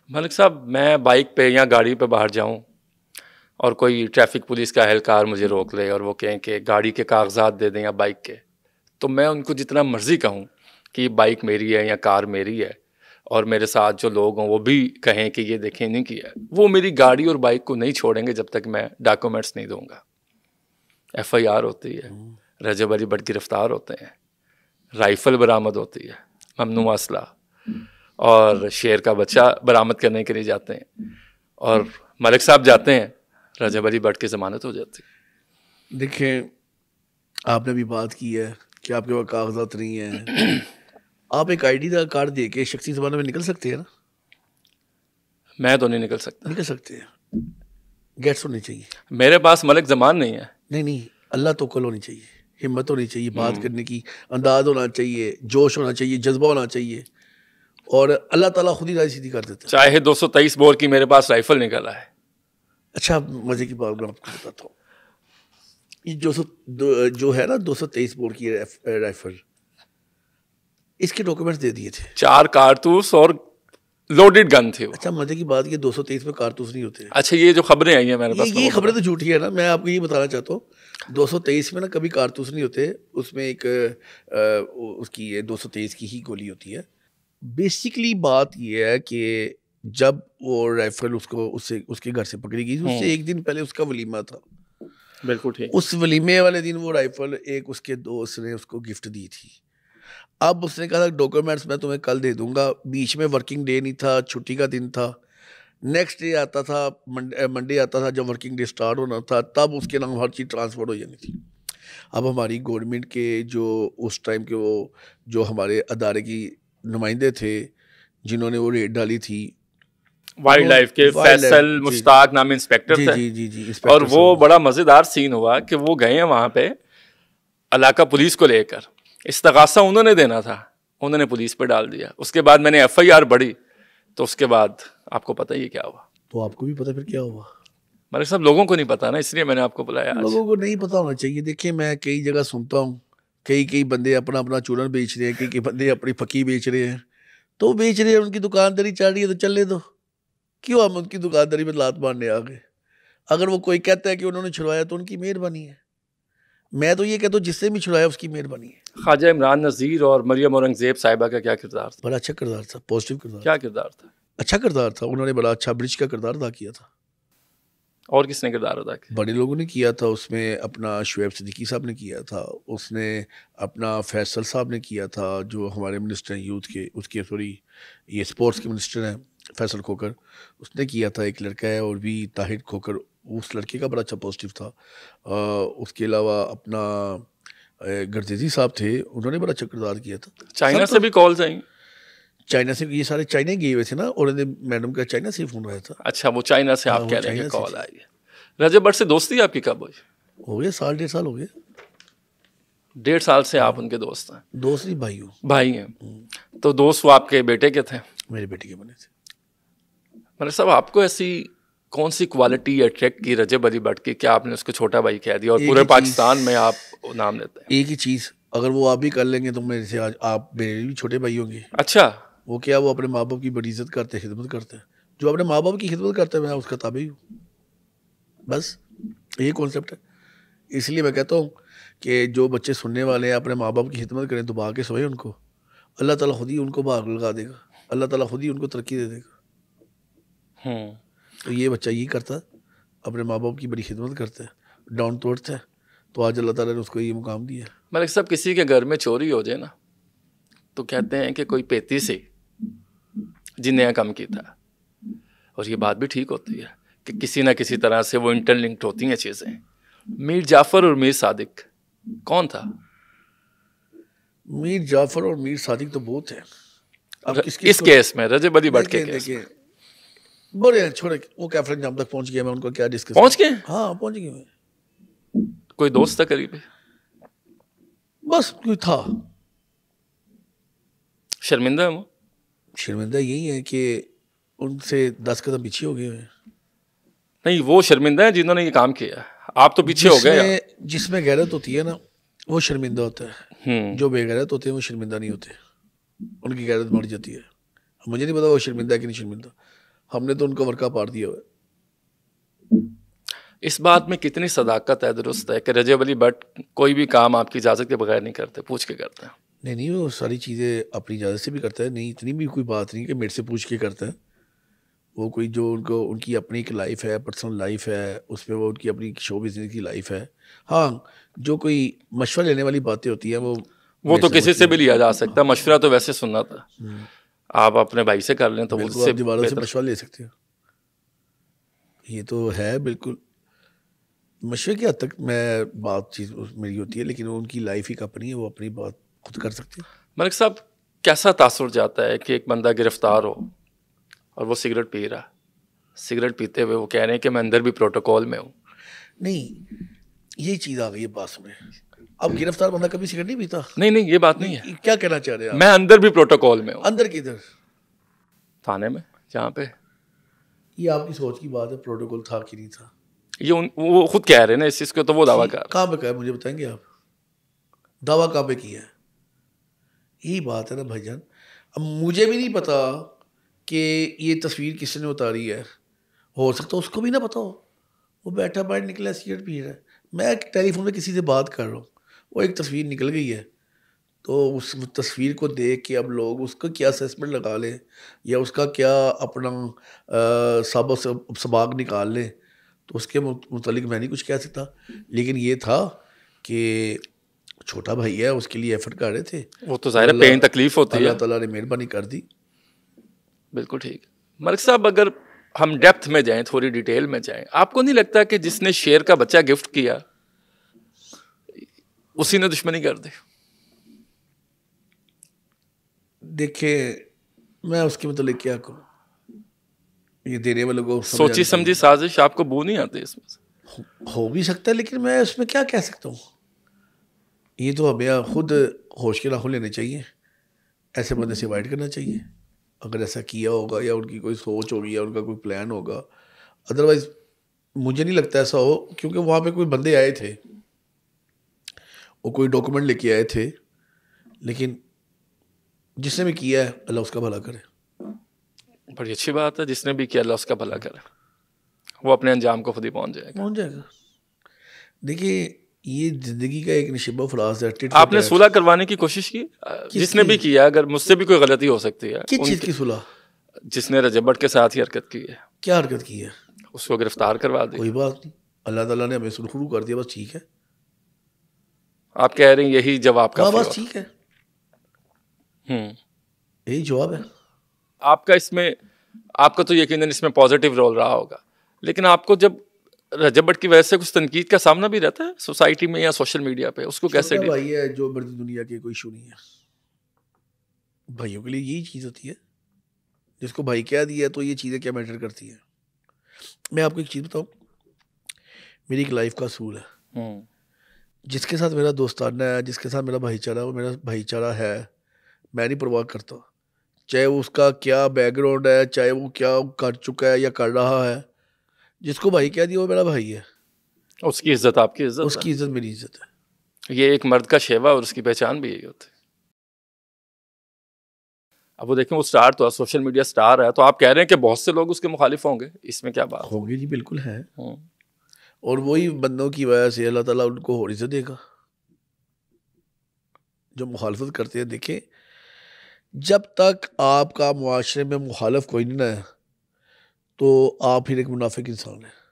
मलिक साहब, मैं बाइक पे या गाड़ी पे बाहर जाऊं और कोई ट्रैफिक पुलिस का एहलकार मुझे रोक ले और वो कहें कि गाड़ी के कागजात दे दें या बाइक के, तो मैं उनको जितना मर्जी कहूं कि बाइक मेरी है या कार मेरी है, और मेरे साथ जो लोग हों वो भी कहें कि ये देखें नहीं किया, वो मेरी गाड़ी और बाइक को नहीं छोड़ेंगे जब तक मैं डॉक्यूमेंट्स नहीं दूंगा। FIR होती है, रजब अली भट्ट गिरफ्तार होते हैं, राइफल बरामद होती है, ममनू असला, और शेर का बच्चा बरामद करने के लिए जाते हैं, और मलिक साहब जाते हैं, रजब अली भट्ट की ज़मानत हो जाती है। देखिए, आपने भी बात की है कि आपके पास कागजात नहीं है। आप एक ID का कार्ड दे के शख्सी ज़माने में निकल सकते हैं ना? मैं तो नहीं निकल सकता। निकल सकते हैं। गेट्स होनी चाहिए। मेरे पास मलिक ज़मान नहीं है। नहीं, अल्लाह तवक्कुल होनी चाहिए, हिम्मत होनी चाहिए, बात करने की अंदाज होना चाहिए, जोश होना चाहिए, जज्बा होना चाहिए, और अल्लाह ताला खुद ही राह सीधी कर देता है। चाहे 223 बोर की मेरे पास राइफल निकला है। अच्छा, मजे की बात मैं आपको बताता हूँ। ये जो है ना 223 बोर की राइफल, इसके डॉक्यूमेंट्स दे दिए थे। 4 कारतूस और लोडेड गन थे वो। अच्छा, मजे की बात, ये 223 में कारतूस नहीं होते। अच्छा, ये जो खबरें आई हैं मेरे पास, ये खबरें तो झूठी है ना। मैं आपको ये बताना चाहता हूँ, 223 में ना कभी कारतूस नहीं होते, उसमें एक उसकी 223 की ही गोली होती है। बेसिकली बात ये है कि जब वो राइफल उसको उसके घर से पकड़ी गई, उससे एक दिन पहले उसका वलीमा था। बिल्कुल ठीक। उस वलीमे वाले दिन वो राइफल एक उसके दोस्त ने उसको गिफ्ट दी थी। अब उसने कहा डॉक्यूमेंट्स मैं तुम्हें कल दे दूंगा। बीच में वर्किंग डे नहीं था, छुट्टी का दिन था। नेक्स्ट डे आता था, मंडे आता था जब वर्किंग डे स्टार्ट होना था, तब उसके नाम हर चीज़ ट्रांसफर हो जानी थी। अब हमारी गवर्नमेंट के जो उस टाइम के वो जो हमारे अदारे की नुमाइंदे थे, जिन्होंने वो रेड डाली थी, वाइल्ड लाइफ के फैसल मुश्ताक नाम इंस्पेक्टर थे। जी, और वो बड़ा मज़ेदार सीन हुआ कि वो गए हैं वहाँ पे इलाका पुलिस को लेकर, इस्तगासा उन्होंने देना था, उन्होंने पुलिस पे डाल दिया। उसके बाद मैंने FIR बढ़ी, तो उसके बाद आपको पता ही क्या हुआ। तो आपको भी पता फिर क्या हुआ? मलिक साहब, लोगों को नहीं पता ना, इसलिए मैंने आपको बुलाया आज। लोगों को नहीं पता होना चाहिए। देखिए, मैं कई जगह सुनता हूँ, कई बंदे अपना अपना चूरन बेच रहे हैं, कई बंदे अपनी फकी बेच रहे हैं। तो बेच रहे हैं, उनकी दुकानदारी चल रही है तो चलने दो। क्यों हम उनकी दुकानदारी में लात मारने आ गए? अगर वो कोई कहता है कि उन्होंने छुड़वाया तो उनकी मेहरबानी है। मैं तो ये कहता हूँ जिससे भी छुड़ाया उसकी मेहरबानी है। ख्वाजा इमरान नज़ीर और मरियम औरंगजेब साहिबा का क्या किरदार था? बड़ा अच्छा किरदार था, पॉजिटिव किरदार। क्या किरदार था? अच्छा किरदार था। उन्होंने बड़ा अच्छा ब्रिज का किरदार अदा किया था। और किसने किरदार अदा किया? बड़े लोगों ने किया था उसमें। अपना शुएब सिद्दीकी साहब ने किया था, उसने अपना फैसल साहब ने किया था, जो हमारे मिनिस्टर हैं यूथ के, उसके सॉरी ये स्पोर्ट्स के मिनिस्टर हैं, फैसल खोकर, उसने किया था। एक लड़का है और भी, ताहिर खोकर, उस लड़के का बड़ा अच्छा पॉजिटिव था। उसके अलावा अपना गर्जेजी साहब थे, उन्होंने बड़ा अच्छा किरदार किया था। चाइना से भी कॉल्स आई? चाइना से ये सारे चाइना गए हुए थे ना, और मैडम का चाइना से फ़ोन आया था। अच्छा, वो चाइना से आप कह रहे हैं कॉल आई है। रजब भट्ट से दोस्ती आपकी कब हुई? हो गया 1.5 साल हो गए। 1.5 साल से आप उनके दोस्त हैं? दोस्त नहीं, भाई हूँ। भाई हैं। तो दोस्त वो आपके बेटे के थे? मेरे बेटे के बने थे। मतलब साहब, आपको ऐसी कौन सी क्वालिटी अट्रैक्ट की रजब अली भट्ट की क्या आपने उसको छोटा भाई कह दिया और पूरे पाकिस्तान में आप नाम लेते हैं? एक ही चीज़, अगर वो आप भी कर लेंगे तो मेरे से आज आप मेरे भी छोटे भाई होंगे। अच्छा, वो क्या, वो अपने माँ बाप की बड़ी इज्जत करते हैं, खिदमत करते हैं। जो अपने माँ बाप की खिदमत करते हैं, मैं उसका ताबे ही हूँ। बस ये कॉन्सेप्ट है। इसलिए मैं कहता हूँ कि जो बच्चे सुनने वाले हैं अपने माँ बाप की खिदमत करें, तो भाग के सोए उनको, अल्लाह ताला खुद ही उनको भाग लगा देगा, अल्लाह ताला खुद ही उनको तरक्की दे देगा। तो ये बच्चा यही करता है, अपने माँ बाप की बड़ी खिदमत करता है, डाउन टू अर्थ है, तो आज अल्लाह ताला ने उसको ये मुकाम दिया। मलिक साहब, किसी के घर में चोरी हो जाए ना, तो कहते हैं कि कोई पेती से जिन्हें कम की था, और ये बात भी ठीक होती है कि किसी ना किसी तरह से वो इंटरलिंक्ड होती हैं चीज़ें। मीर जाफ़र और मीर सादिक कौन था? मीर जाफ़र और मीर सादिक तो बहुत है। अब इस केस में, रजब अली भट्ट के केस में बड़े छोड़े, वो कैफर अंजाम तक पहुंच गया। मैं उनको क्या डिस्कस पहुंच गए? हाँ, पहुंच गए। कोई दोस्त था करीबी? बस कोई था। शर्मिंदा है वो? शर्मिंदा यही है कि उनसे 10 कदम पीछे हो गए हैं। नहीं, वो शर्मिंदा है जिन्होंने ये काम किया, आप तो पीछे हो गए। जिसमें गैरत होती है ना, वो शर्मिंदा होता है। जो बेगैरत होते हैं वो शर्मिंदा नहीं होते, उनकी गैरत मर जाती है। मुझे नहीं पता वो शर्मिंदा है कि नहीं शर्मिंदा। हमने तो उनका वर्का पार दिया हुआ है। इस बात में कितनी सदाकत है, दुरुस्त है कि रजब अली भट्ट कोई भी काम आपकी इजाज़त के बगैर नहीं करते, पूछ के करते हैं? नहीं नहीं, वो सारी चीज़ें अपनी इजाज़त से भी करता है, नहीं इतनी भी कोई बात नहीं कि मेरे से पूछ के करता है। वो कोई जो उनको उनकी अपनी एक लाइफ है, पर्सनल लाइफ है, उसमें वो उनकी अपनी शो बिजनेस की लाइफ है। हाँ, जो कोई मशवरा लेने वाली बातें होती हैं वो तो किसी से भी लिया जा सकता है, मशवरा तो वैसे सुनना था, आप अपने भाई से कर लें तो बिल्कुल उससे आप दीवारों से मशवरा ले सकते हो, ये तो है बिल्कुल। मशवरे की हद तक मैं बात चीज़ मेरी होती है, लेकिन वो उनकी लाइफ ही अपनी है, वो अपनी बात खुद कर सकते हैं। मलिक साहब, कैसा तासुर जाता है कि एक बंदा गिरफ्तार हो और वो सिगरेट पी रहा है, सिगरेट पीते हुए वो कह रहे हैं कि मैं अंदर भी प्रोटोकॉल में हूँ? नहीं, ये चीज़ आ गई है पास में। अब गिरफ्तार बंदा कभी सिगरेट नहीं पीता। नहीं, ये बात नहीं है। क्या कहना चाह रहे हैं आप? मैं अंदर भी प्रोटोकॉल में हूँ। अंदर किधर? थाने में, जहाँ पे। ये आपकी सोच की बात है, प्रोटोकॉल था कि नहीं था। ये वो खुद कह रहे हैं ना इस चीज़ को, तो वो दावा कर। कहाँ पे कहा है मुझे बताएंगे आप? दावा कहाँ पे किया है? यही बात है ना भाईजान। अब मुझे भी नहीं पता कि ये तस्वीर किसने उतारी है, हो सकता है उसको भी ना पता हो। वो बैठा बाहर निकला सिगरेट पी रहा है, मैं टेलीफोन में किसी से बात कर रहा हूँ, वो एक तस्वीर निकल गई है, तो उस तस्वीर को देख के अब लोग उसका क्या असेसमेंट लगा लें या उसका क्या अपना सबक निकाल लें, तो उसके मुतालिक मैं नहीं कुछ कह सकता। लेकिन ये था कि छोटा भाई है, उसके लिए एफर्ट कर रहे थे, वो तो ज़ाहिर है पेन तकलीफ होती है, अल्लाह ताला ने मेहरबानी कर दी। बिल्कुल ठीक। मलिक साहब, अगर हम डेप्थ में जाएं, थोड़ी डिटेल में जाएं, आपको नहीं लगता कि जिसने शेर का बच्चा गिफ्ट किया उसी ने दुश्मनी कर दी? देखिए, मैं उसके मतलब क्या करूँ, ये देने वालों को सोची समझी साजिश, आपको बू नहीं आती इसमें से? हो भी सकता है, लेकिन मैं उसमें क्या कह सकता हूँ। ये तो हमें खुद होश के नाखून लेने चाहिए, ऐसे बंदे से अवॉइड करना चाहिए अगर ऐसा किया होगा या उनकी कोई सोच होगी या उनका कोई प्लान होगा। अदरवाइज मुझे नहीं लगता ऐसा हो, क्योंकि वहाँ पे कोई बंदे आए थे, वो कोई डॉक्यूमेंट लेके आए थे, लेकिन जिसने भी किया है अल्लाह उसका भला करे। बड़ी अच्छी बात है, जिसने भी किया अल्लाह उसका भला करे, वो अपने अंजाम को खुद ही पहुंच जाएगा। देखिए, ये जिंदगी का एक नशीबा फराज है। आपने सुलह करवाने की कोशिश की? जिसने भी किया, अगर मुझसे भी कोई गलती हो सकती है। किस चीज़ की सुलह? जिसने रजब भट्ट के साथ ही हरकत की है। क्या हरकत की है? उसको गिरफ्तार करवा दी। कोई बात नहीं, अल्लाह ताला ने हमें सुरखरू कर दिया, बस ठीक है। आप कह रहे हैं यही जवाब का? बस ठीक है, यही जवाब है आपका। इसमें आपका तो यकीनन इसमें पॉजिटिव रोल रहा होगा, लेकिन आपको जब रजब भट्ट की वजह से कुछ तनकीद का सामना भी रहता है सोसाइटी में या सोशल मीडिया पे, उसको कैसे? भाई है जो मर्जी दुनिया के, कोई इशू नहीं है। भाइयों के लिए यही चीज़ होती है, जिसको भाई क्या दिया तो ये चीज़ें क्या मैटर करती है। मैं आपको एक चीज़ बताऊँ, मेरी एक लाइफ का असूल है, जिसके साथ मेरा दोस्ताना है, जिसके साथ मेरा भाईचारा, वो मेरा भाईचारा है। मैं नहीं परवाह करता, चाहे वो उसका क्या बैकग्राउंड है, चाहे वो क्या कर चुका है या कर रहा है। जिसको भाई कह दिया वो मेरा भाई है, उसकी इज्जत आपकी इज्जत, उसकी इज्जत मेरी इज्जत है। ये एक मर्द का शेवा और उसकी पहचान भी यही होती है। अब वो देखें, वो स्टार तो है, सोशल मीडिया स्टार है, तो आप कह रहे हैं कि बहुत से लोग उसके मुखालिफ होंगे, इसमें क्या बात? होंगे जी, बिल्कुल है। और वही बंदों की वजह से अल्लाह ताला उनको और इज्जत देगा जो मुखालफत करते हैं। देखें, जब तक आपका मुआशरे में मुखालफ कोई नहीं ना है, तो आप फिर एक मुनाफिक इंसान है।